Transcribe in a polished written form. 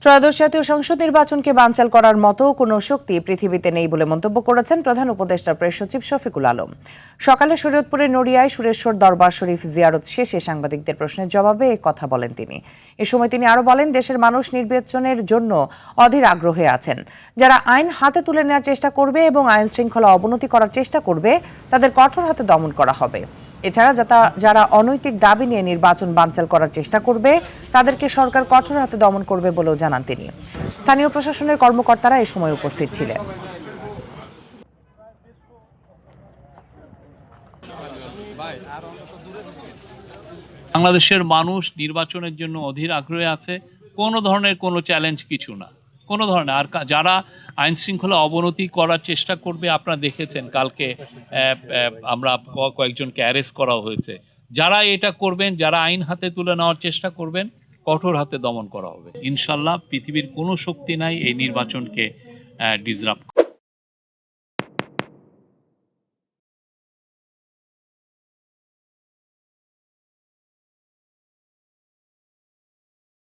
ত্রয়োদশ জাতীয় সংসদ নির্বাচনকে বানচাল করার মতো কোনো শক্তি পৃথিবীতে নেই বলে মন্তব্য করেছেন প্রধান উপদেষ্টা প্রেস সচিব শফিকুল আলম। সকালে শরীয়তপুরের নড়িয়ায় সুরেশ্বর দরবার শরীফ জিয়ারত শেষে সাংবাদিকদের প্রশ্নের জবাবে এ কথা বলেন তিনি। এ সময় তিনি আরও বলেন, দেশের মানুষ নির্বাচনের জন্য অধীর আগ্রহে আছেন। যারা আইন হাতে তুলে নেওয়ার চেষ্টা করবে এবং আইন শৃঙ্খলা অবনতি করার চেষ্টা করবে তাদের কঠোর হাতে দমন করা হবে। এছাড়া যারা অনৈতিক দাবি নিয়ে নির্বাচন বানচাল করার চেষ্টা করবে তাদেরকে সরকার কঠোর হাতে দমন করবে বলেও জানান তিনি। স্থানীয় প্রশাসনের কর্মকর্তারা এ সময় উপস্থিত ছিলেন। বাংলাদেশের মানুষ নির্বাচনের জন্য অধীর আগ্রহে আছে। কোনো ধরনের কোনো চ্যালেঞ্জ কিছু না, কোনো ধরনের। আর যারা আইন শৃঙ্খলা অবনতি করার চেষ্টা করবে, আপনারা দেখেছেন কালকে আমরা কয়েকজনকে অ্যারেস্ট করা হয়েছে। যারা এটা করবেন, যারা আইন হাতে তুলে নেওয়ার চেষ্টা করবেন, কঠোর হাতে দমন করা হবে। ইনশাল্লাহ পৃথিবীর কোনো শক্তি নাই এই নির্বাচনকে ডিসরাপ্ট